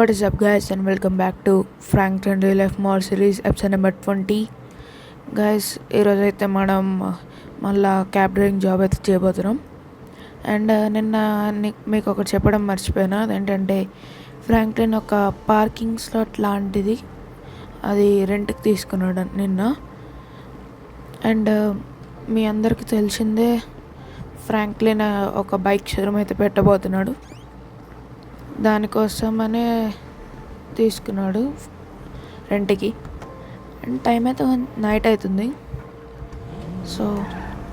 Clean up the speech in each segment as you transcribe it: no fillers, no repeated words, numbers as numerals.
What is up guys and welcome back to Franklin Real Life Mall Series episode number 20. Guys ఈరోజైతే మనం మళ్ళా cab driving job అయితే చేయబోతున్నాం. And నిన్న మీకు ఒకటి చెప్పడం మర్చిపోయినా, అదేంటంటే ఫ్రాంక్లిన్ ఒక పార్కింగ్ స్లాట్ లాంటిది అది రెంట్కి తీసుకున్నాడు నిన్న. అండ్ మీ అందరికీ తెలిసిందే ఫ్రాంక్లిన్ ఒక బైక్ షోరూమ్ అయితే పెట్టబోతున్నాడు. దానికోసమనే తీసుకున్నాడు రెంట్కి. అండ్ టైం అయితే నైట్ అవుతుంది, సో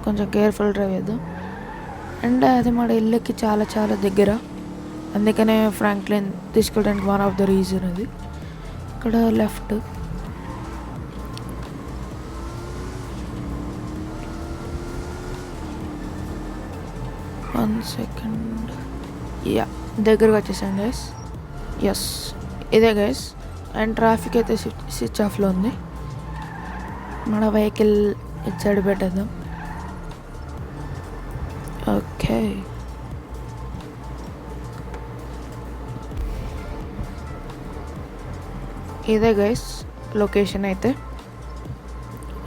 కొంచెం కేర్ఫుల్ డ్రైవ్ చేద్దాం. అండ్ అది మన ఇల్లుకి చాలా చాలా దగ్గర, అందుకనే ఫ్రాంక్లిన్ తీసుకోవడానికి వన్ ఆఫ్ ద రీజన్ అది. ఇక్కడ లెఫ్ట్ సెకండ్ దగ్గరకు వచ్చేసాను గైస్. ఎస్, ఇదే గైస్. అండ్ ట్రాఫిక్ అయితే స్విచ్ ఆఫ్లో ఉంది. మన వెహికల్ ఇటు సైడ్ పెట్టేద్దాం. ఓకే, ఇదే గైస్ లొకేషన్ అయితే.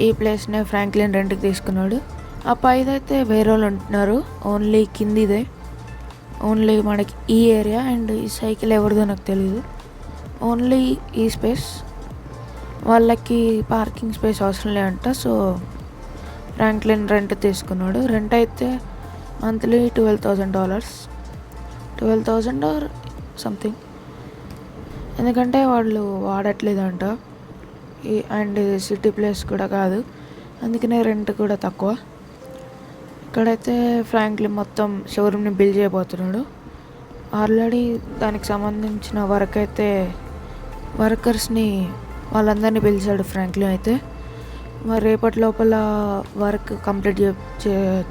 ఈ ప్లేస్నే ఫ్రాంక్లిన్ రెంట్కి తీసుకున్నాడు. ఆ పైదైతే వేరే వాళ్ళు ఉంటున్నారు, ఓన్లీ కిందిదే, ఓన్లీ మనకి ఈ ఏరియా. అండ్ ఈ సైకిల్ ఎవరిదో నాకు తెలియదు, ఓన్లీ ఈ స్పేస్. వాళ్ళకి పార్కింగ్ స్పేస్ అవసరం లేదంట, సో ఫ్రాంక్లిన్ రెంట్ తీసుకున్నాడు. రెంట్ అయితే మంత్లీ $12,000 ఆర్ సంథింగ్, ఎందుకంటే వాళ్ళు వాడట్లేదంట. అండ్ సిటీ ప్లేస్ కూడా కాదు, అందుకనే రెంట్ కూడా తక్కువ. ఇక్కడైతే ఫ్రాంక్లిన్ మొత్తం షోరూమ్ని బిల్డ్ చేయబోతున్నాడు. ఆల్రెడీ దానికి సంబంధించిన వర్క్ అయితే వర్కర్స్ని వాళ్ళందరినీ పిలిచాడు ఫ్రాంక్లిన్ అయితే. మరి రేపటి లోపల వర్క్ కంప్లీట్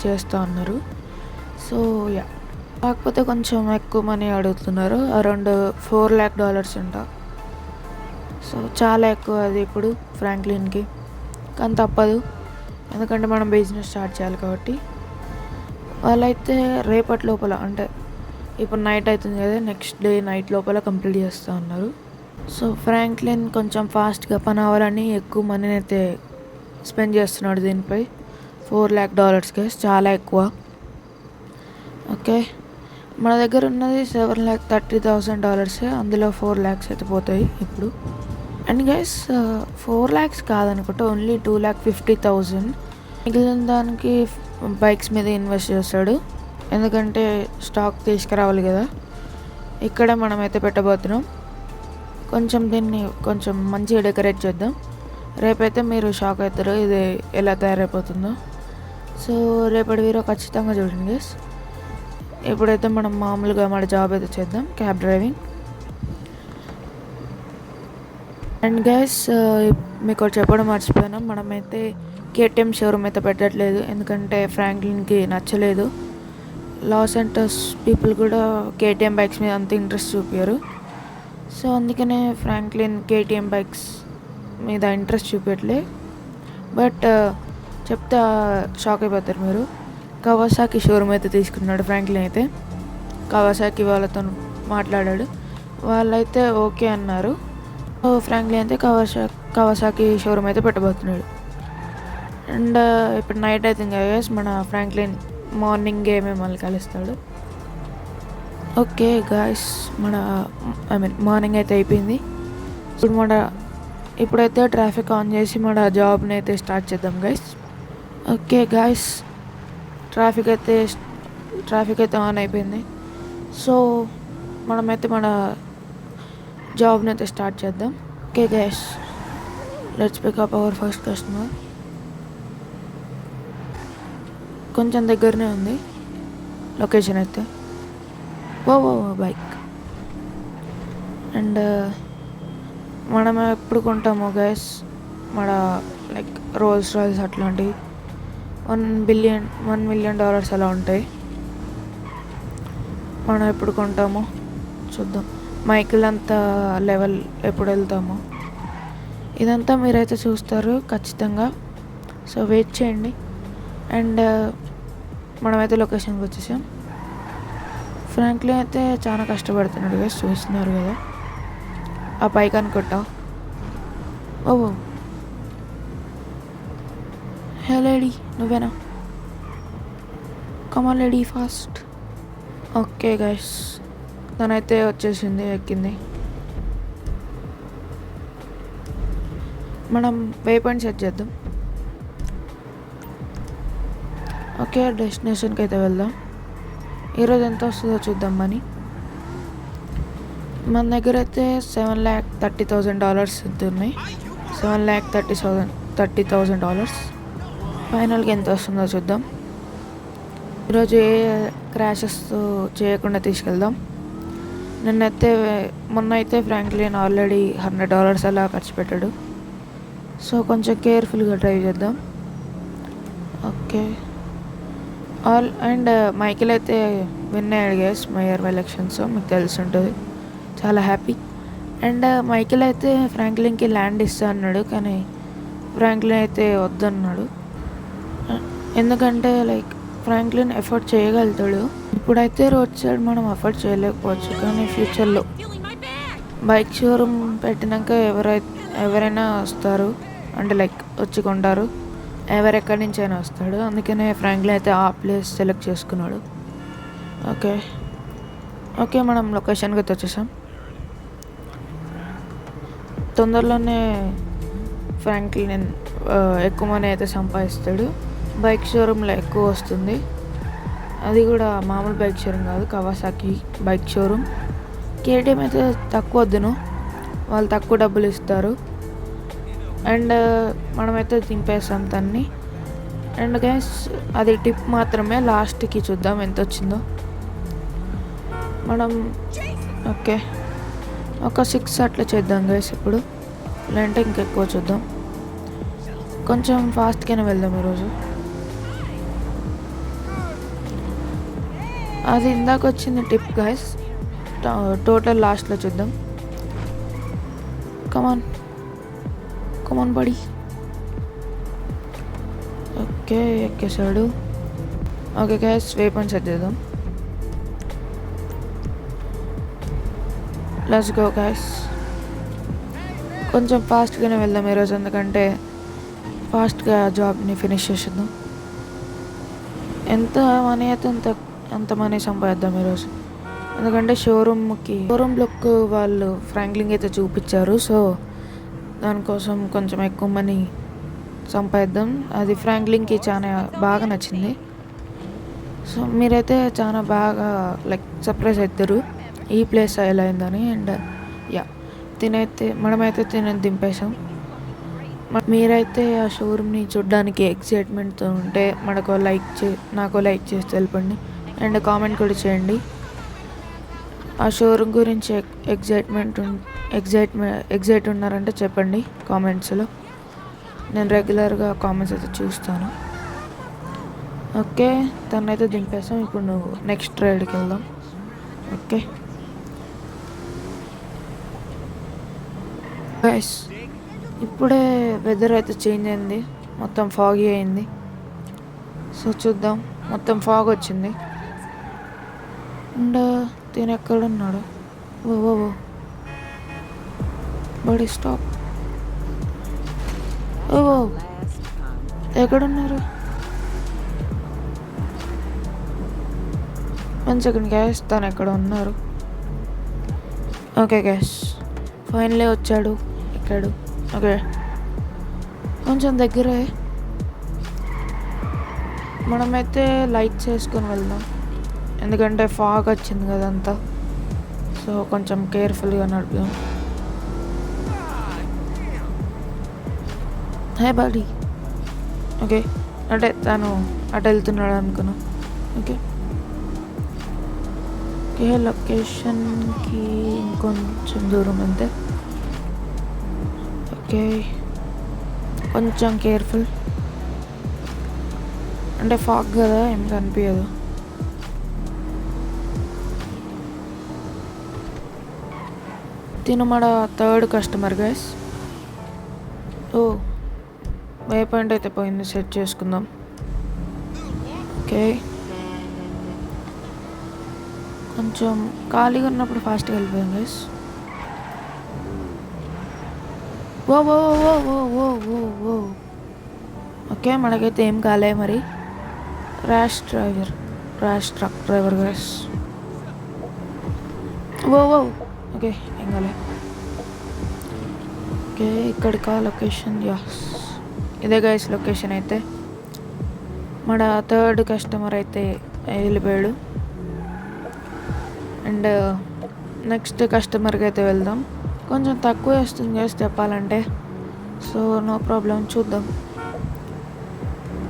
చేస్తూ ఉన్నారు. సో కాకపోతే కొంచెం ఎక్కువ మనీ అడుగుతున్నారు, అరౌండ్ $4 lakh అంట. సో చాలా ఎక్కువ అది ఇప్పుడు ఫ్రాంక్లిన్కి, కానీ తప్పదు, ఎందుకంటే మనం బిజినెస్ స్టార్ట్ చేయాలి కాబట్టి. వాళ్ళైతే రేపటి లోపల, అంటే ఇప్పుడు నైట్ అవుతుంది కదా, నెక్స్ట్ డే నైట్ లోపల కంప్లీట్ చేస్తూ ఉన్నారు. సో ఫ్రాంక్లిన్ కొంచెం ఫాస్ట్గా పని అవ్వాలని ఎక్కువ మనీని అయితే స్పెండ్ చేస్తున్నాడు దీనిపై. $4 lakh చాలా ఎక్కువ. ఓకే, మన దగ్గర ఉన్నది $7,30,000, అందులో $4 lakhs అయితే పోతాయి ఇప్పుడు. అండ్ గైస్ 4 lakhs కాదనుకుంటా, ఓన్లీ $2,50,000. మిగిలిన దానికి బైక్స్ మీద ఇన్వెస్ట్ చేస్తాడు, ఎందుకంటే స్టాక్ తీసుకురావాలి కదా. ఇక్కడ మనమైతే పెట్టబోతున్నాం. కొంచెం దీన్ని కొంచెం మంచిగా డెకరేట్ చేద్దాం. రేపైతే మీరు షాక్ అవుతారు ఇది ఎలా తయారైపోతుందో. సో రేపటి వీడియో ఖచ్చితంగా చూడండి గైస్. ఇప్పుడైతే మనం మామూలుగా మన జాబ్ అయితే చేద్దాం, క్యాబ్ డ్రైవింగ్. అండ్ గైస్ మీకు చెప్పడం మర్చిపోయాను, మనమైతే కేటీఎం షోరూమ్ అయితే పెట్టట్లేదు, ఎందుకంటే ఫ్రాంక్లిన్కి నచ్చలేదు. లాస్ ఏంజలస్ పీపుల్ కూడా కేటీఎం బైక్స్ మీద అంత ఇంట్రెస్ట్ చూపారు. సో అందుకనే ఫ్రాంక్లిన్ కేటీఎం బైక్స్ మీద ఇంట్రెస్ట్ చూపించట్లే. బట్ చెప్తే షాక్ అయిపోతారు మీరు. కవాసాకి షోరూమ్ అయితే తీసుకున్నాడు ఫ్రాంక్లిన్ అయితే. కవాసాకి వాళ్ళతో మాట్లాడాడు, వాళ్ళైతే ఓకే అన్నారు. సో ఫ్రాంక్లిన్ అయితే కవాసాకి షోరూమ్ అయితే పెట్టబోతున్నాడు. అండ్ ఇప్పుడు నైట్ అవుతుంది కదా, మన ఫ్రాంక్లిన్ మార్నింగే మిమ్మల్ని కలుస్తాడు. ఓకే గాయస్, మార్నింగ్ అయితే అయిపోయింది. ఇప్పుడైతే ట్రాఫిక్ ఆన్ చేసి మన జాబ్ని అయితే స్టార్ట్ చేద్దాం గైస్. ఓకే గాయస్, ట్రాఫిక్ అయితే ఆన్ అయిపోయింది. సో మనమైతే మన జాబ్ని అయితే స్టార్ట్ చేద్దాం. Okay guys, let's pick up our first customer. కొంచెం దగ్గరనే ఉంది లొకేషన్ అయితే. ఓ బైక్. అండ్ మనం ఎప్పుడు కొంటామో గైస్, మన లైక్ రోల్స్ రాయ్స్ అట్లాంటివి $1 million అలా ఉంటాయి. మనం ఎప్పుడు కొంటామో చూద్దాం, మైకిల్ అంతా లెవెల్ ఎప్పుడు వెళ్తామో ఇదంతా మీరైతే చూస్తారు ఖచ్చితంగా. సో వెయిట్ చేయండి. అండ్ మనమైతే లొకేషన్కి వచ్చేసాం. ఫ్రాంక్లిన్ అయితే చాలా కష్టపడుతున్నాడు గైస్, చూస్తున్నారు కదా. ఆ పైకి అనుకుంటా. ఓ హే లేడీ, నువ్వేనా? కమాన్ లేడీ, ఫాస్ట్. ఓకే గైస్, తనైతే వచ్చేసింది, ఎక్కింది. మనం వే పాయింట్ సెట్ చేద్దాం. ఓకే, డెస్టినేషన్కి అయితే వెళ్దాం. ఈరోజు ఎంత వస్తుందో చూద్దాం మనీ. మన దగ్గర అయితే $730,000 ఉన్నాయి. $730,000. ఫైనల్గా ఎంత వస్తుందో చూద్దాం. ఈరోజు ఏ క్రాషెస్ చేయకుండా తీసుకెళ్దాం. మొన్న అయితే ఫ్రాంక్లిన్ ఆల్రెడీ $100 అలా ఖర్చు పెట్టాడు. సో కొంచెం కేర్ఫుల్గా డ్రైవ్ చేద్దాం. ఓకే, అండ్ మైకిల్ అయితే విన్ అయ్యాడు గైస్ మేయర్ ఎలక్షన్స్, మీకు తెలిసి ఉంటుంది. చాలా హ్యాపీ. అండ్ మైకిల్ అయితే ఫ్రాంక్లిన్కి ల్యాండ్ ఇస్తా అన్నాడు, కానీ ఫ్రాంక్లిన్ అయితే వద్దన్నాడు. ఎందుకంటే లైక్ ఫ్రాంక్లిన్ ఎఫర్ట్ చేయగలుగుతాడు. ఇప్పుడైతే రోడ్ సైడ్ మనం ఎఫర్ట్ చేయలేకపోవచ్చు, కానీ ఫ్యూచర్లో బైక్ షోరూమ్ పెట్టినాక ఎవరైనా వస్తారు, అంటే లైక్ వచ్చి కొంటారు. ఎవరెక్కడి నుంచి అయినా వస్తాడు. అందుకనే ఫ్రాంక్లిన్ అయితే ఆ ప్లేస్ సెలెక్ట్ చేసుకున్నాడు. ఓకే, మనం లొకేషన్కి అయితే వచ్చేసాం. తొందరలోనే ఫ్రాంక్లిన్ ఎక్కువ మనీ అయితే సంపాదిస్తాడు. బైక్ షోరూంలో ఎక్కువ వస్తుంది. అది కూడా మామూలు బైక్ షోరూమ్ కాదు, కవాసాకి బైక్ షోరూమ్. కేటీఎం అయితే తక్కువ వద్దును, వాళ్ళు తక్కువ డబ్బులు ఇస్తారు. అండ్ మనమైతే దింపేస్తాం తన్ని. అండ్ గైస్, అది టిప్ మాత్రమే, లాస్ట్కి చూద్దాం ఎంత వచ్చిందో. మనం ఓకే ఒక 6 అట్లా చేద్దాం గైస్ ఇప్పుడు, లేదంటే ఇంకెక్కువ చూద్దాం. కొంచెం ఫాస్ట్గానే వెళ్దాం ఈరోజు. అది ఇందాక వచ్చింది టిప్ గైస్, టోటల్ లాస్ట్లో చూద్దాం. Come on buddy. ఓకే, ఎక్కేసాడు. Okay guys, waypoint set చేద్దాం. Let's go guys. కొంచెం ఫాస్ట్గానే వెళ్దాం ఈరోజు, ఎందుకంటే ఫాస్ట్గా జాబ్ని ఫినిష్ చేసేద్దాం. ఎంత మనీ అయితే అంత మనీ సంపాదిద్దాం ఈరోజు. ఎందుకంటే షోరూమ్ లుక్ వాళ్ళు ఫ్రాంక్లిన్ అయితే చూపించారు. సో దానికోసం కొంచెం ఎక్కువ మనీ సంపాదిద్దాం. అది ఫ్రాంక్లిన్కి చాలా బాగా నచ్చింది. సో మీరైతే చాలా బాగా లైక్ సర్ప్రైజ్ అవుతారు ఈ ప్లేస్ ఎలా అయిందని. అండ్ మనమైతే దింపేసాం. మీరైతే ఆ షోరూమ్ని చూడడానికి ఎక్సైట్మెంట్తో ఉంటే నాకు లైక్ చేసి తెలపండి. అండ్ కామెంట్ కూడా చేయండి. ఆ షోరూమ్ గురించి ఎగ్జైట్ ఉన్నారంటే చెప్పండి కామెంట్స్లో. నేను రెగ్యులర్గా కామెంట్స్ అయితే చూస్తాను. ఓకే, తనైతే దింపేస్తాం. ఇప్పుడు నువ్వు నెక్స్ట్ రైడ్కి వెళ్దాం. ఓకే గైస్, ఇప్పుడే వెదర్ అయితే చేంజ్ అయింది, మొత్తం ఫాగీ అయింది. సో చూద్దాం, మొత్తం ఫాగ్ వచ్చింది. అండ్ తిని ఎక్కడున్నాడు? ఓ బడి స్టాప్. ఓ ఎక్కడున్నారు? 1 సెకండ్ గ్యాస్, తను ఎక్కడ ఉన్నారు? ఓకే గ్యాస్, ఫైనలీ వచ్చాడు. ఎక్కాడు. ఓకే, కొంచెం దగ్గరే. మనమైతే లైట్స్ వేసుకొని వెళ్దాం, ఎందుకంటే ఫాగ్ వచ్చింది కదా అంతా. సో కొంచెం కేర్ఫుల్గా నడుపుదాం. హే బాడీ. ఓకే, అంటే తను అటు వెళ్తున్నాడు అనుకున్నా. ఓకే, లొకేషన్కి ఇంకొంచెం దూరం అంతే. ఓకే, కొంచెం కేర్ఫుల్, అంటే ఫాగ్ కదా ఏం కనిపించదు. తిను మన 3rd customer guys. Way point అయితే పోయింది, సెట్ చేసుకుందాం. ఓకే, కొంచెం ఖాళీగా ఉన్నప్పుడు ఫాస్ట్గా వెళ్ళిపోయాం గైస్. ఓ ఓ ఓ ఓ ఓ ఓ ఓ ఓకే, మనకైతే ఏం కాలే మరి. Rash truck driver guys. Oh oh okay, ఏం కాలే. ఓకే, ఇక్కడికా లొకేషన్? యస్, ఇదే గైస్ లొకేషన్. అయితే మన థర్డ్ కస్టమర్ అయితే వెళ్ళిపోయాడు. అండ్ నెక్స్ట్ కస్టమర్కి అయితే వెళ్దాం. కొంచెం తక్కువ వస్తుంది గైస్ చెప్పాలంటే, సో నో ప్రాబ్లం, చూద్దాం.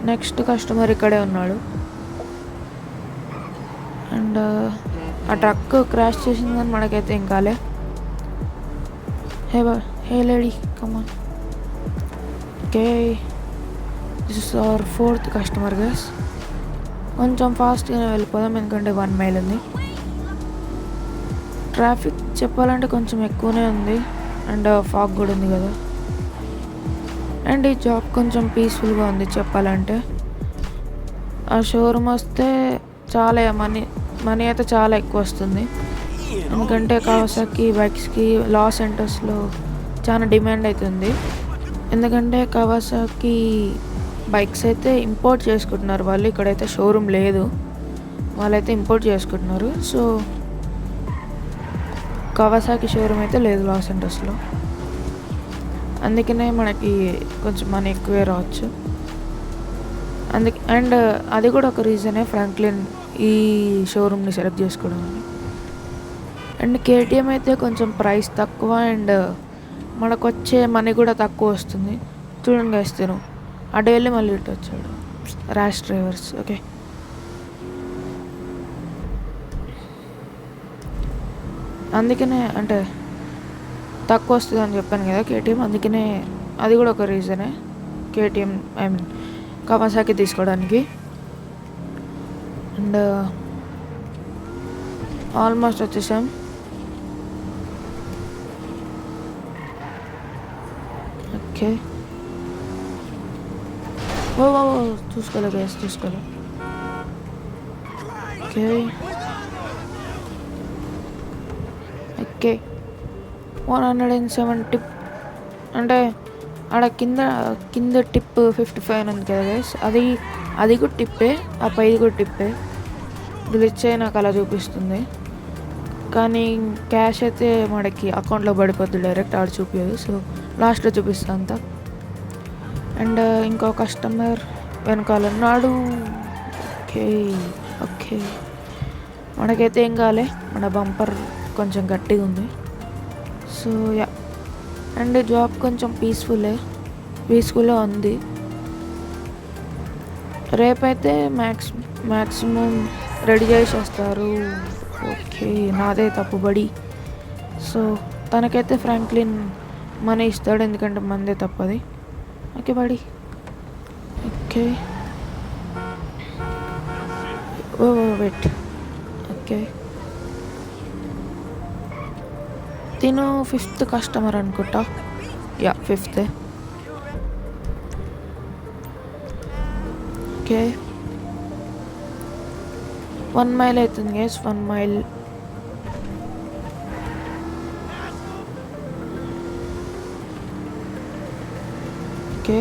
నెక్స్ట్ కస్టమర్ ఇక్కడే ఉన్నాడు. అండ్ ఆ ట్రక్ క్రాష్ చేసింది కానీ మనకైతే ఏం కాలే. Hey lady, come on. Okay, this is our fourth customer guys. కొంచెం ఫాస్ట్గానే వెళ్ళిపోదాం ఎందుకంటే 1 మైల్ ఉంది. ట్రాఫిక్ చెప్పాలంటే కొంచెం ఎక్కువనే ఉంది. అండ్ ఫాగ్ కూడా ఉంది కదా. అండ్ ఈ జాబ్ కొంచెం పీస్ఫుల్గా ఉంది చెప్పాలంటే. ఆ షోరూమ్ వస్తే చాలా మనీ అయితే చాలా ఎక్కువ వస్తుంది. ఎందుకంటే కవాసాకి బైక్స్కి లాస్ ఏంజల్స్లో చాలా డిమాండ్ అవుతుంది. ఎందుకంటే కవాసాకి బైక్స్ అయితే ఇంపోర్ట్ చేసుకుంటున్నారు వాళ్ళు. ఇక్కడైతే షోరూమ్ లేదు, వాళ్ళైతే ఇంపోర్ట్ చేసుకుంటున్నారు. సో కవాసాకి షోరూమ్ అయితే లేదు లాస్ ఏంజల్స్లో. అందుకనే మనకి కొంచెం మనీ ఎక్కువే రావచ్చు. అండ్ అది కూడా ఒక రీజనే ఫ్రాంక్లిన్ ఈ షోరూమ్ని సెలెక్ట్ చేసుకోవడం. అండ్ కేటీఎం అయితే కొంచెం ప్రైస్ తక్కువ అండ్ మనకు వచ్చే మనీ కూడా తక్కువ వస్తుంది. చూడండి వేస్తాను అటు వెళ్ళి మళ్ళీ ఇటు వచ్చాడు ర్యాష్ డ్రైవర్స్. ఓకే, అందుకనే అంటే తక్కువ వస్తుంది అని చెప్పాను కదా కేటీఎం. అందుకనే అది కూడా ఒక రీజనే కేటీఎం ఐ మీన్ కవాసాకి తీసుకోవడానికి. అండ్ ఆల్మోస్ట్ వచ్చేసాం. ఓకే, ఓ చూసుకోలే గ్యాస్, చూసుకోలే. ఓకే ఓకే, 107 టిప్ అంటే ఆడ కింద టిప్ 55 ఉంది కదా గైస్. అది కూడా టిప్పే, ఆ పైది కూడా టిప్పే. గ్లిచ్ అయి నాకు అలా చూపిస్తుంది, కానీ క్యాష్ అయితే మనకి అకౌంట్లో పడిపోద్ది డైరెక్ట్, ఆడ చూపించదు. సో లాస్ట్లో చూపిస్తాను అంతా. అండ్ ఇంకో కస్టమర్ వెనకాల ఉన్నాడు. ఓకే ఓకే, మనకైతే ఏం కాలే, మన బంపర్ కొంచెం గట్టిగా ఉంది. సో యా, అండ్ జాబ్ కొంచెం పీస్ఫుల్గా ఉంది. రేపైతే మ్యాక్సిమం రెడీ చేసేస్తారు. ఓకే, నాదే తప్పుబడి. సో తనకైతే ఫ్రాంక్లిన్ మనీ ఇస్తాడు ఎందుకంటే మందే తప్పది. ఓకే బడి. ఓకే, ఓ వెయిట్. ఓకే, తిను 5th కస్టమర్ అనుకుంటా. Yeah 5th. ఓకే, 1 మైల్ అవుతుంది గైస్, 1 మైల్. ఓకే,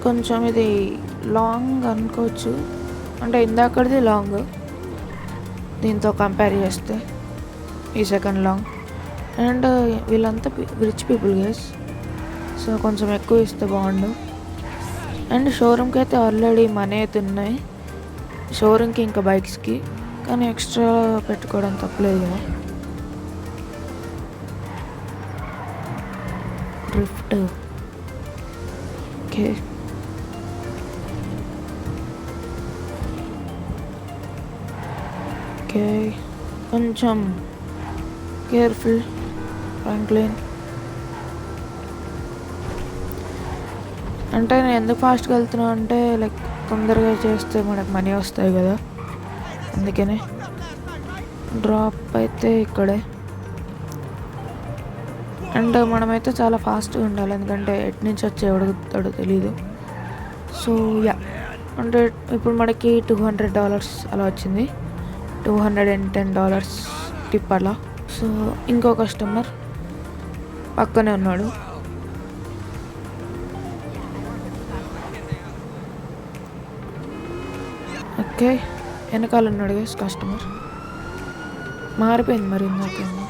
కొంచెం ఇది లాంగ్ అనుకోవచ్చు, అంటే ఇందాకది లాంగ్ దీంతో కంపేర్ చేస్తే ఈ సెకండ్ లాంగ్. అండ్ వీళ్ళంతా రిచ్ పీపుల్ గైస్, సో కొంచెం ఎక్కువ ఇస్తే బాగుండు. అండ్ షోరూమ్కి అయితే ఆల్రెడీ మనీ అయితే ఉన్నాయి, షోరూమ్కి ఇంకా బైక్స్కి, కానీ ఎక్స్ట్రా పెట్టుకోవడం తప్పలేదు కదా. డ్రిఫ్ట్. ఓకే, ఓకే, కొంచెం కేర్ఫుల్ ఫ్రాంక్లిన్. అంటే నేను ఎందుకు ఫాస్ట్గా వెళ్తున్నా అంటే లైక్ తొందరగా చేస్తే మనకు మనీ వస్తాయి కదా, అందుకనే. డ్రాప్ అయితే ఇక్కడే. అండ్ మనమైతే చాలా ఫాస్ట్గా ఉండాలి ఎందుకంటే ఎటు నుంచి వచ్చి ఎవడుగుతాడో తెలీదు. సో యా, అంటే ఇప్పుడు మనకి $200 అలా వచ్చింది. $210 టిప్ అలా. సో ఇంకో కస్టమర్ పక్కనే ఉన్నాడు. ఓకే, వెనకాల ఉన్నాడు గైస్ కస్టమర్. మారిపోయింది మరి ఇందాకేమో.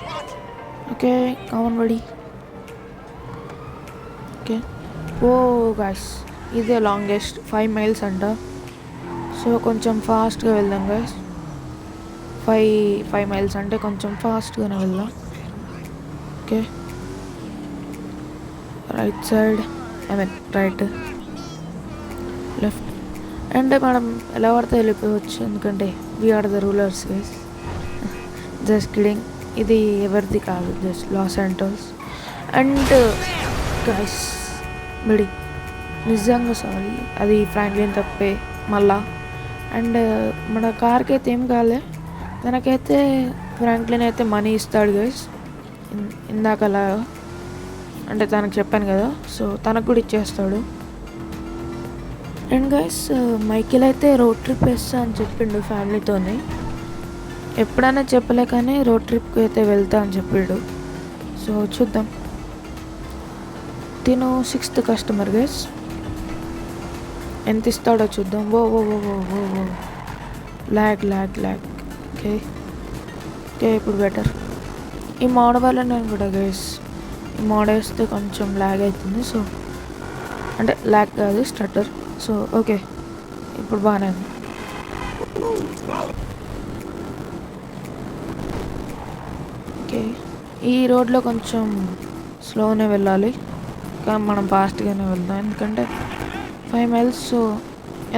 ఓకే, కామన్ బడి. ఓకే, ఓ గాయస్, ఇదే లాంగెస్ట్ 5 miles అంట. సో కొంచెం ఫాస్ట్గా వెళ్దాం గాయస్. 5 miles అంటే కొంచెం ఫాస్ట్గానే వెళ్దాం. Okay, right side, right, left. And మనం ఎలా పడితే వెళ్ళిపోవచ్చు, ఎందుకంటే we are the rulers guys. Just kidding, ఇది ఎవరిది కాదు, just Los Santos. And guys మిడి నిజంగా సారీ, అది ఫ్రాంక్లిన్ తప్పే మళ్ళా. అండ్ మన కార్కి అయితే ఏం కాలే, తనకైతే ఫ్రాంక్లిన్ అయితే మనీ ఇస్తాడు గైస్, ఇందాకలా అంటే తనకు చెప్పాను కదా, సో తనకు కూడా ఇచ్చేస్తాడు. అండ్ గైస్ మైకిల్ అయితే రోడ్ ట్రిప్ వేస్తా అని చెప్పిండు ఫ్యామిలీతోని. ఎప్పుడైనా చెప్పలే కానీ రోడ్ ట్రిప్కి అయితే వెళ్తా అని చెప్పాడు. సో చూద్దాం. తిను 6th కస్టమర్ గైస్, ఎంత ఇస్తాడో చూద్దాం. ఓ ఓ ఓ ఓ ఓ ఓ ల్యాగ్. ఓకే ఓకే, ఇప్పుడు బెటర్. ఈ మోడ వల్ల నేను కూడా గైస్, ఈ మోడ వేస్తే కొంచెం ల్యాగ్ అవుతుంది. సో అంటే ల్యాగ్ కాదు, స్టటర్. సో ఓకే, ఇప్పుడు బాగానే ఉంది. ఓకే, ఈ రోడ్లో కొంచెం స్లోనే వెళ్ళాలి, కానీ మనం ఫాస్ట్గానే వెళ్దాం, ఎందుకంటే 5 miles. సో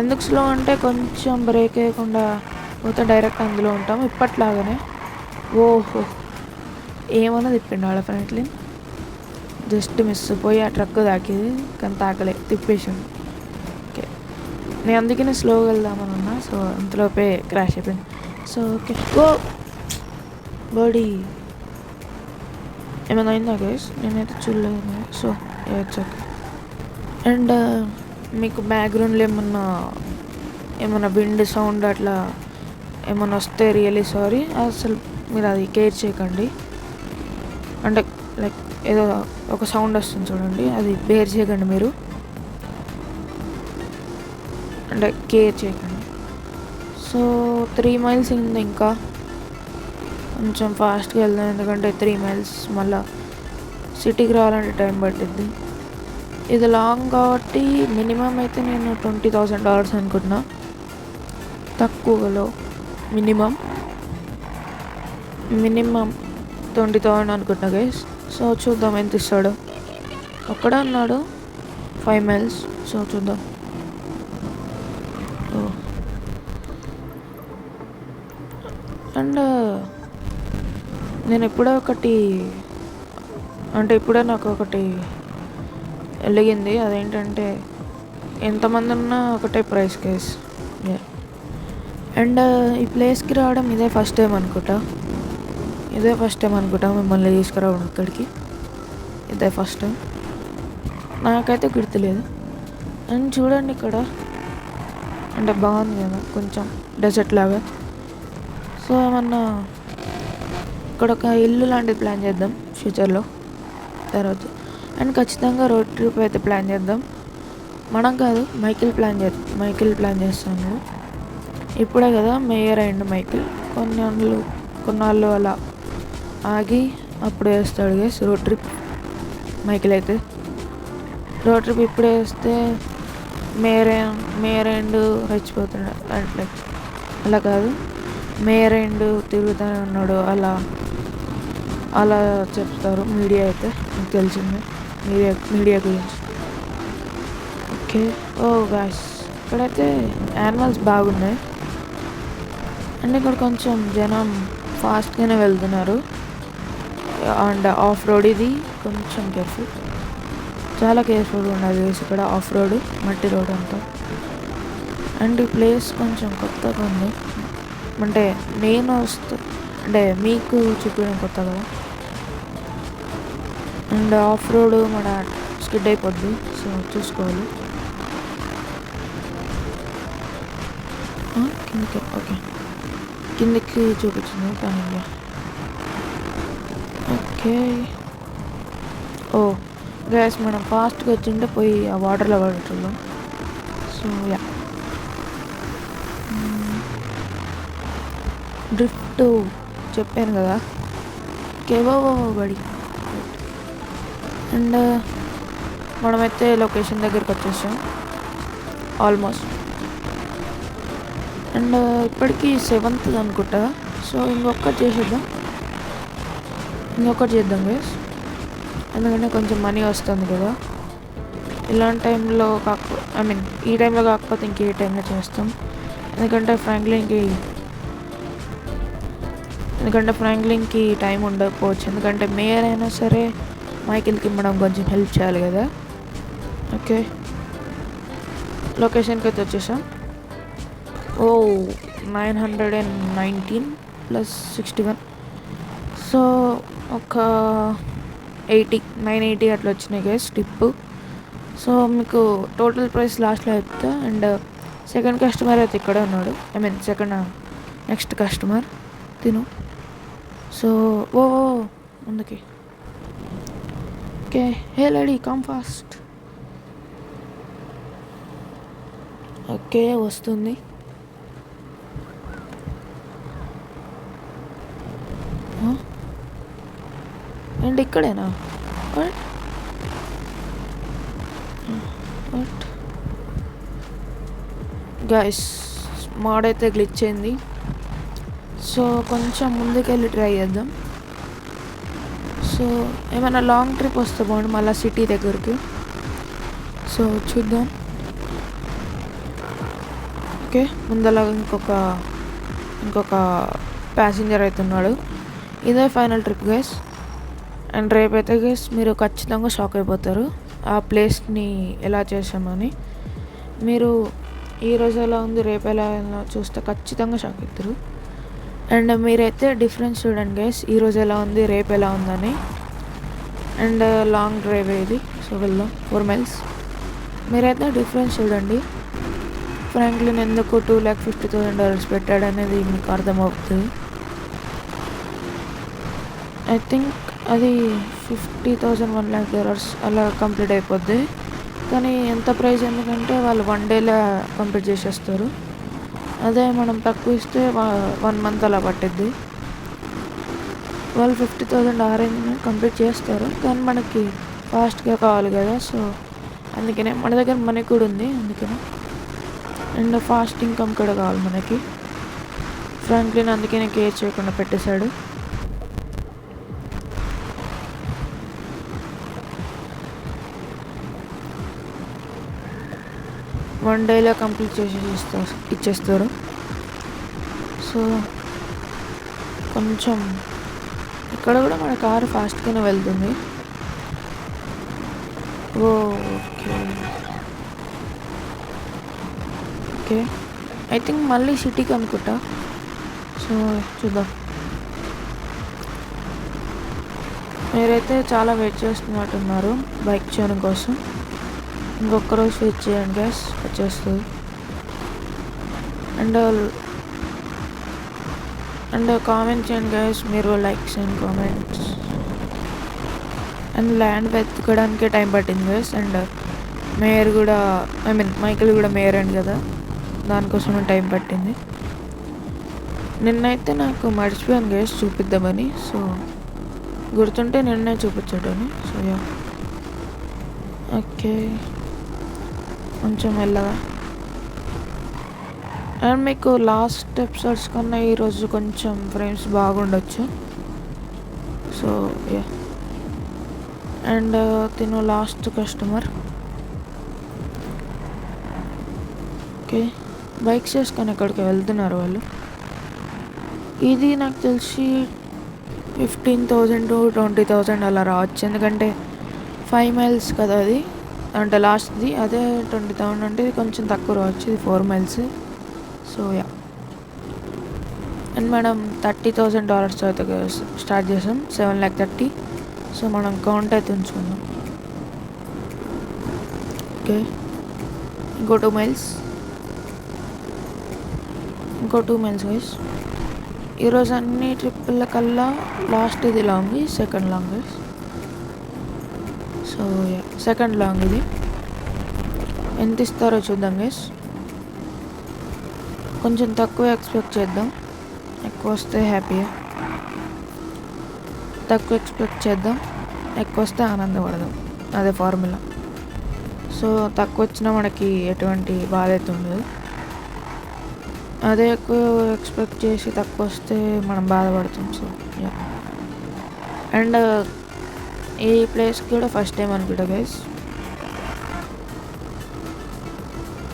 ఎందుకు స్లో అంటే కొంచెం బ్రేక్ వేయకుండా పోతే డైరెక్ట్ అందులో ఉంటాం ఇప్పట్లాగానే. ఓహో, ఏమన్నా తిప్పిండు వాళ్ళ ఫ్రాంక్లిన్, జస్ట్ మిస్ పోయి ఆ ట్రక్ తాకింది, కానీ తాకలే, తిప్పేసిండు. ఓకే, నేను అందుకనే స్లోగా వెళ్దామని ఉన్నా. సో అంతలోపే క్రాష్ అయిపోయింది. సో ఓకే, ఓ బాడీ ఏమైనా అయిందా గైస్? నేనైతే చూడలేదు. So it's okay. అండ్ మీకు బ్యాక్గ్రౌండ్లో ఏమన్నా విండ్ సౌండ్ అట్లా ఏమన్నా వస్తే రియలీ సారీ. అసలు మీరు అది కేర్ చేయకండి. అంటే లైక్ ఏదో ఒక సౌండ్ వస్తుంది చూడండి, అది బేర్ చేయకండి మీరు, అంటే కేర్ చేయకండి. సో 3 miles ఉంది, ఇంకా కొంచెం ఫాస్ట్గా వెళ్దాం, ఎందుకంటే 3 miles మళ్ళీ సిటీకి రావాలంటే టైం పట్టిద్ది. ఇది లాంగ్ కాబట్టి మినిమం అయితే నేను $20,000 అనుకుంటున్నా, తక్కువలో మినిమం 20,000 అనుకుంటున్నా గైస్. సో చూద్దాం ఎంత ఇస్తాడో. ఒక్కడే ఉన్నాడు 5 miles. సో చూద్దాం. అండ్ నేను ఇప్పుడే నాకు ఒకటి వెలిగింది, అదేంటంటే ఎంతమంది ఉన్నా ఒకటే ప్రైస్ కేస్. అండ్ ఈ ప్లేస్కి రావడం ఇదే ఫస్ట్ టైం అనుకుంటా మిమ్మల్ని తీసుకురావడం ఇక్కడికి. ఇదే ఫస్ట్ టైం, నాకైతే గుర్తులేదు. అండ్ చూడండి ఇక్కడ, అంటే బాగుంది కదా, కొంచెం డెజర్ట్ లాగా. సో ఏమన్నా ఇక్కడ ఒక ఇల్లు లాంటిది ప్లాన్ చేద్దాం ఫ్యూచర్లో తర్వాత. అండ్ ఖచ్చితంగా రోడ్ ట్రిప్ అయితే ప్లాన్ చేద్దాం. మనం కాదు, మైకిల్ ప్లాన్ చేస్తాను. ఇప్పుడే కదా మేయర్ అయ్యిండు మైకిల్, కొన్నాళ్ళు అలా ఆగి అప్పుడు వేస్తాడు గైస్ రోడ్ ట్రిప్. మైకిల్ అయితే రోడ్ ట్రిప్ ఇప్పుడే వేస్తే మేయర్ అండ్ రెచ్చిపోతున్నాడు, అంటే అలా కాదు, మేయర్ అండ్ తిరుగుతూనే ఉన్నాడు అలా చెప్తారు మీడియా అయితే, మీకు తెలిసిందే మీడియా గురించి. ఓకే, ఓ గాయ్స్, ఇక్కడైతే యానిమల్స్ బాగున్నాయి. అండ్ ఇక్కడ కొంచెం జనం ఫాస్ట్గానే వెళ్తున్నారు. అండ్ ఆఫ్ రోడ్ ఇది, కొంచెం చాలా కేర్ఫుల్గా ఉండాలి ఇక్కడ. ఆఫ్ రోడ్, మట్టి రోడ్ అంతా. అండ్ ఈ ప్లేస్ కొంచెం కొత్తగా ఉంది, అంటే అంటే మీకు చూపించడం కొత్త కదా. అండ్ ఆఫ్ రోడ్ మన స్కిడ్ అయిపోద్ది, సో చూసుకోవాలి. ఓకే, కిందకి చూపించింది కానీ ఓకే. ఓ గ్యాస్ మనం ఫాస్ట్గా వచ్చింటే పోయి ఆ వాటర్లో పడేటోళ్ళం. సో యా, డ్రిఫ్ట్ చెప్పాను కదా, కేవో బడి. అండ్ మనమైతే లొకేషన్ దగ్గరికి వచ్చేసాం ఆల్మోస్ట్. అండ్ ఇప్పటికీ 7th అనుకుంటా. సో ఇంకొకటి చేద్దాం గైస్, ఎందుకంటే కొంచెం మనీ వస్తుంది కదా. ఇలాంటి టైంలో ఈ టైంలో కాకపోతే ఇంకే టైంలో చేస్తాం. ఎందుకంటే ఫ్రాంక్లిన్కి టైం ఉండకపోవచ్చు, ఎందుకంటే మేయర్ అయినా సరే మైకిల్కి మనం కొంచెం హెల్ప్ చేయాలి కదా. ఓకే, లొకేషన్కి అయితే వచ్చేసాం. 919 + 61, సో ఒక 980 అట్లా వచ్చినాయి గైస్ టిప్. సో మీకు టోటల్ ప్రైస్ లాస్ట్లో చెప్తా. అండ్ సెకండ్ కస్టమర్ అయితే ఇక్కడే ఉన్నాడు, నెక్స్ట్ కస్టమర్ తిను. సో ముందుకి. ఓకే, హే లేడీ కమ్ ఫాస్ట్. ఓకే వస్తుంది. అండ్ ఇక్కడేనా? గైస్ మోడ్ అయితే గ్లిచ్ అయింది. సో కొంచెం ముందుకెళ్ళి ట్రై చేద్దాం. సో ఏమైనా లాంగ్ ట్రిప్ వస్తే బాగుండు మళ్ళీ సిటీ దగ్గరికి. సో చూద్దాం. ఓకే, ముందలా ఇంకొక ప్యాసింజర్ అయితే ఉన్నాడు. ఇదే ఫైనల్ ట్రిప్ గైస్. అండ్ రేపైతే గైస్ మీరు ఖచ్చితంగా షాక్ అయిపోతారు ఆ ప్లేస్ని ఎలా చేసామని. మీరు ఈరోజు ఎలా ఉంది రేపు ఎలా చూస్తే ఖచ్చితంగా షాక్ అవుతారు. అండ్ మీరైతే డిఫరెన్స్ చూడండి గైస్, ఈరోజు ఎలా ఉంది రేపు ఎలా ఉందని. అండ్ లాంగ్ డ్రైవ్ ఇది, సో వెళ్దాం 4 miles. మీరైతే డిఫరెన్స్ చూడండి. ఫ్రాంక్లిన్ ఎందుకు $250,000 పెట్టాడు అనేది మీకు అర్థమవుతుంది. ఐ థింక్ అది $50,000 $100,000 అలా కంప్లీట్ అయిపోద్ది. కానీ ఎంత ప్రైస్ ఎందుకంటే వాళ్ళు 1 dayలో కంప్లీట్ చేసేస్తారు. అదే మనం తక్కువ ఇస్తే 1 month అలా పట్టిద్ది. వాళ్ళు 50,000 అరేంజ్మెంట్ కంప్లీట్ చేస్తారు, కానీ మనకి ఫాస్ట్గా కావాలి కదా. సో అందుకనే మన దగ్గర మనీ కూడా ఉంది, అందుకనే. అండ్ ఫాస్ట్ ఇన్కమ్ కూడా కావాలి మనకి. ఫ్రాంక్లిన్ అందుకనే కేర్ చేయకుండా పెట్టేశాడు. వన్ డేలో కంప్లీట్ చేసి ఇచ్చేస్తారు. సో కొంచెం ఇక్కడ కూడా మన కారు ఫాస్ట్గానే వెళ్తుంది. ఓకే ఐ థింక్ మళ్ళీ సిటీకి అనుకుంటా. సో చూద్దాం. మీరైతే చాలా వెయిట్ చేస్తున్నట్టున్నారు బైక్ చేయడం కోసం. ఇంకొక రోజు వెయిట్ చేయండి గ్యాస్ వచ్చేస్తుంది. అండ్ కామెంట్ చేయండి గ్యాస్, మీరు likes and comments. And land వెతకడానికి టైం పట్టింది గ్యాస్. అండ్ మేయర్ కూడా మైకిల్ కూడా మేయర్ అండి కదా, దానికోసం టైం పట్టింది. నిన్నైతే నాకు మర్చిపోయాను గ్యాస్ చూపిద్దామని. సో గుర్తుంటే నిన్నే చూపించటని. సో యా ఓకే, కొంచెం మెల్లగా. అండ్ మీకు లాస్ట్ ఎపిసోడ్స్ కన్నా ఈరోజు కొంచెం ఫ్రేమ్స్ బాగుండొచ్చు. So yeah. అండ్ తిను లాస్ట్ కస్టమర్. ఓకే, బైక్స్ చేసుకొని ఎక్కడికి వెళ్తున్నారు వాళ్ళు. ఇది నాకు తెలిసి 15,000 to 20,000 అలా రావచ్చు, ఎందుకంటే 5 miles కదా అది, అంటే లాస్ట్ది. అదే 20,000 అంటే ఇది కొంచెం తక్కువ రావచ్చు, ఇది 4 miles. So yeah. అండ్ మనం $30,000 అయితే స్టార్ట్ చేసాం, 730,000. సో మనం కౌంట్ అయితే ఉంచుకుందాం. ఓకే, ఇంకో 2 miles గైస్. ఈరోజు అన్ని ట్రిప్పుల కల్లా లాస్ట్ ఇది long, second long. So second long ఇది. ఎంత ఇస్తారో చూద్దాం గైస్. కొంచెం తక్కువ ఎక్స్పెక్ట్ చేద్దాం, ఎక్కువ వస్తే హ్యాపీయే. తక్కువ ఎక్స్పెక్ట్ చేద్దాం, ఎక్కువ వస్తే ఆనందపడదాం, అదే ఫార్ములా. సో తక్కువ వచ్చినా మనకి ఎటువంటి బాధ అయితే ఉండదు. అదే ఎక్కువ ఎక్స్పెక్ట్ చేసి తక్కువ వస్తే మనం బాధపడతాం. సో అండ్ ఈ ప్లేస్కి కూడా ఫస్ట్ టైం అనుకుంటా గైస్.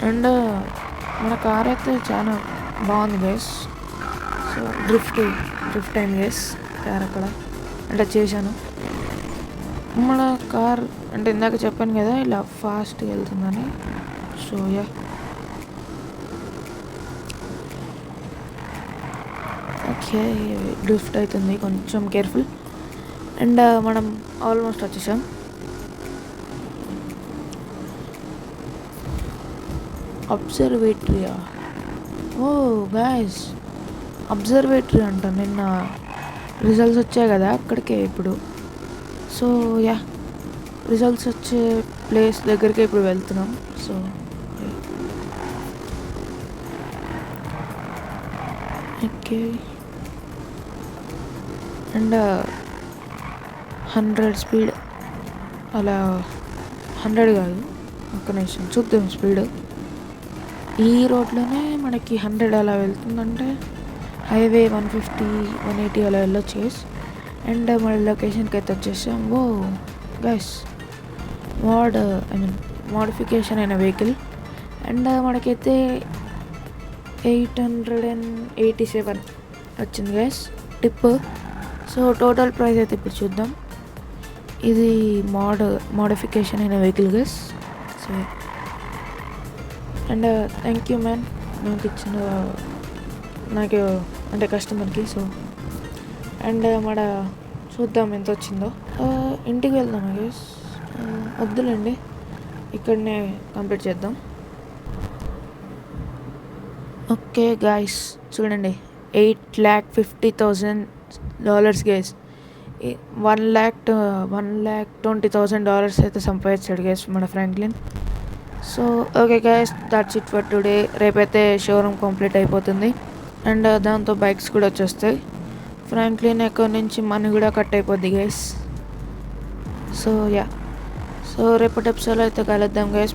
అండ్ మన కార్ అయితే చాలా బాగుంది గైస్. సో డ్రిఫ్ట్ అయింది గైస్ కార్ అక్కడ, అంటే చేశాను. మన కార్ అంటే ఇందాక చెప్పాను కదా ఇలా ఫాస్ట్గా వెళ్తుందని. సో ఓకే, డ్రిఫ్ట్ అవుతుంది, కొంచెం కేర్ఫుల్. అండ్ మనం ఆల్మోస్ట్ వచ్చేసాం. అబ్జర్వేటరీయా? ఓ గాయ్స్, అబ్జర్వేటరీ అంట. నిన్న రిజల్ట్స్ వచ్చాయి కదా అక్కడికే ఇప్పుడు. సో రిజల్ట్స్ వచ్చే ప్లేస్ దగ్గరికి ఇప్పుడు వెళ్తున్నాం. So okay. అండ్ 100 స్పీడ్, అలా 100 కాదు, ఒక్క నిమిషం చూద్దాం స్పీడ్. ఈ రోడ్లోనే మనకి 100 అలా వెళ్తుందంటే హైవే 150, 180 అలా వెళ్ళొచ్చు గైస్. అండ్ మన లొకేషన్కి అయితే వచ్చేసాం. ఓ గైస్, మోడిఫికేషన్ అయిన వెహికల్. అండ్ మనకైతే 887 వచ్చింది guys tip. So total price అయితే ఇప్పుడు చూద్దాం. ఇది మోడిఫికేషన్ అయిన vehicle guys. So and thank you man, నాకు అంటే కస్టమర్కి. సో అండ్ చూద్దాం ఎంత వచ్చిందో. ఇంటికి వెళ్దాం గైస్, వద్దులేండి, ఇక్కడనే కంప్లీట్ చేద్దాం. ఓకే గాయస్, చూడండి, $850,000 గైస్. $1,20,000 అయితే సంపాదించాడు గైస్ మన Franklin. So okay guys, that's it for today. రేపైతే షోరూమ్ కంప్లీట్ అయిపోతుంది. అండ్ దాంతో బైక్స్ కూడా వచ్చేస్తాయి. ఫ్రాంక్లిన్ అకౌంట్ నుంచి మనీ కూడా కట్ అయిపోద్ది గైస్. సో సో రేపటి ఎపిసోడ్ అయితే కలుద్దాం గైస్.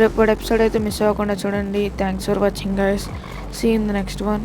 రేపటి ఎపిసోడ్ అయితే మిస్ అవ్వకుండా చూడండి. Thanks for watching guys. See in the next one.